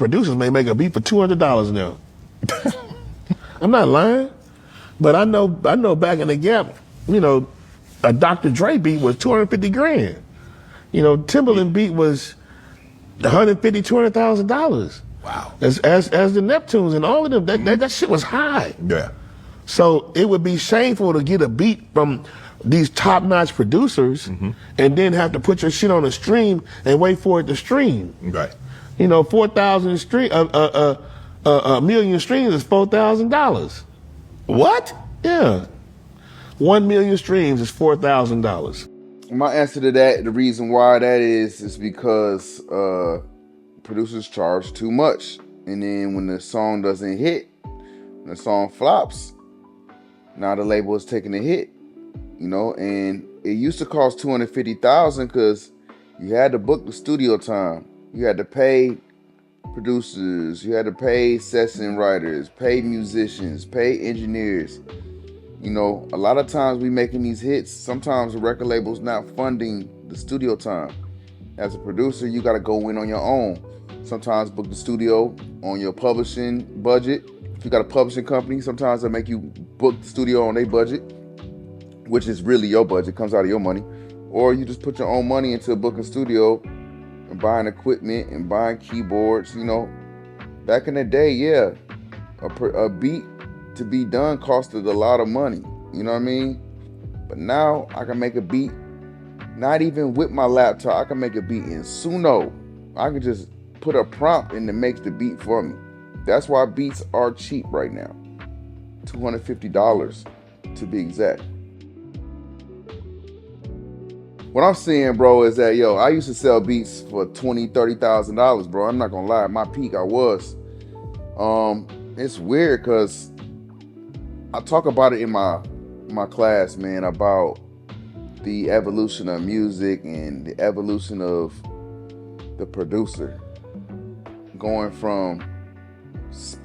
producers may make a beat for $200 now. I'm not lying, but I know back in the gap, a Dr. Dre beat was 250 grand. Timberland beat was $150,000, $200,000. Wow. As the Neptunes and all of them, that shit was high. Yeah. So it would be shameful to get a beat from these top-notch producers and then have to put your shit on a stream and wait for it to stream. Right. 4,000 stream, a million streams is $4,000. What? Yeah. 1 million streams is $4,000. My answer to that, the reason why that is because producers charge too much. And then when the song doesn't hit, when the song flops, now the label is taking a hit. And it used to cost $250,000 because you had to book the studio time. You had to pay producers, you had to pay session writers, pay musicians, pay engineers. A lot of times we making these hits, sometimes the record label's not funding the studio time. As a producer, you gotta go in on your own. Sometimes book the studio on your publishing budget. If you got a publishing company, sometimes they make you book the studio on their budget, which is really your budget, comes out of your money. Or you just put your own money into a booking studio and buying equipment and buying keyboards. Back in the day, yeah, a beat to be done costed a lot of money. You know what I mean? But now I can make a beat, not even with my laptop. I can make a beat in Suno. I can just put a prompt and it makes the beat for me. That's why beats are cheap right now. $250 to be exact. What I'm seeing, bro, is that, I used to sell beats for $20,000, $30,000, bro. I'm not gonna lie, at my peak I was. It's weird because I talk about it in my class, man, about the evolution of music and the evolution of the producer. Going from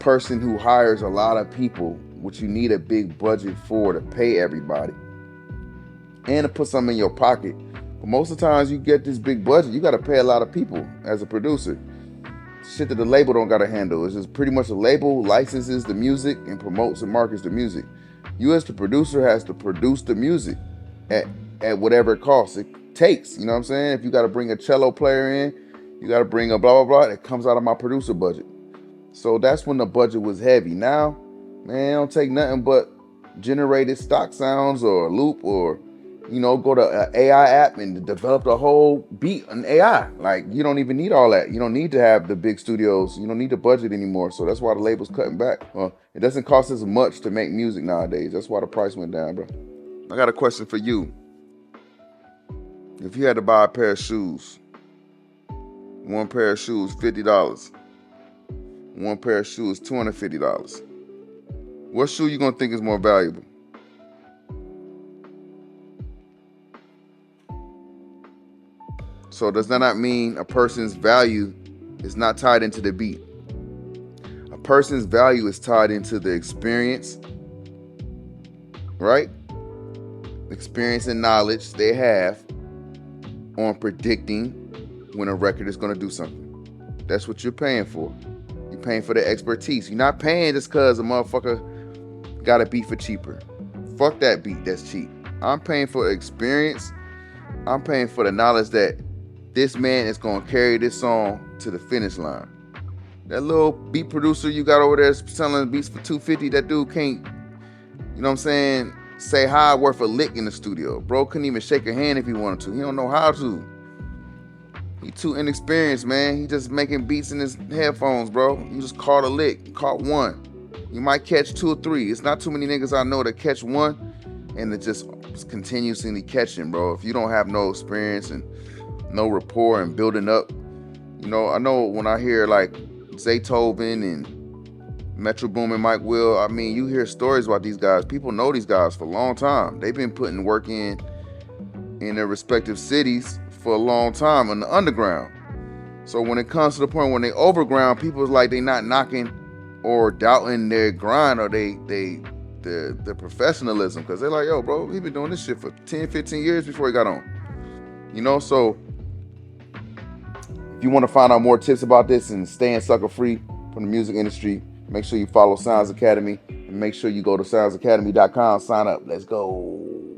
person who hires a lot of people, which you need a big budget for to pay everybody, and to put something in your pocket. But most of the times you get this big budget, you got to pay a lot of people as a producer. Shit that the label don't got to handle. It's just pretty much the label licenses the music and promotes and markets the music. You as the producer has to produce the music at whatever it costs. It takes, you know what I'm saying? If you got to bring a cello player in, you got to bring a blah, blah, blah, it comes out of my producer budget. So that's when the budget was heavy. Now, man, it don't take nothing but generated stock sounds or a loop or, go to an AI app and develop the whole beat in AI. Like, you don't even need all that. You don't need to have the big studios. You don't need the budget anymore. So that's why the label's cutting back. Well, it doesn't cost as much to make music nowadays. That's why the price went down, bro. I got a question for you. If you had to buy a pair of shoes, one pair of shoes, $50. One pair of shoes, $250. What shoe you gonna think is more valuable? So does that not mean a person's value is not tied into the beat? A person's value is tied into the experience, right? Experience and knowledge they have on predicting when a record is going to do something. That's what you're paying for. You're paying for the expertise. You're not paying just because a motherfucker got a beat for cheaper. Fuck that beat that's cheap. I'm paying for experience. I'm paying for the knowledge that this man is going to carry this song to the finish line. That little beat producer you got over there selling beats for $250, that dude can't, you know what I'm saying, say hi worth a lick in the studio. Bro couldn't even shake a hand if he wanted to. He don't know how to. He too inexperienced, man. He just making beats in his headphones, bro. You just caught a lick, caught one. You might catch 2 or 3. It's not too many niggas I know that catch one and it just continuously catching, bro. If you don't have no experience and no rapport and building up, I know when I hear like Zaytoven and Metro Boom and Mike Will, I mean, you hear stories about these guys. People know these guys for a long time. They've been putting work in their respective cities for a long time on the underground. So when it comes to the point when they overground, people is like they not knocking or doubting their grind or their professionalism, because they're like, yo, bro, he been doing this shit for 10, 15 years before he got on. So If you want to find out more tips about this and staying sucker free from the music industry, make sure you follow Sounds Academy and make sure you go to soundsacademy.com, sign up. Let's go.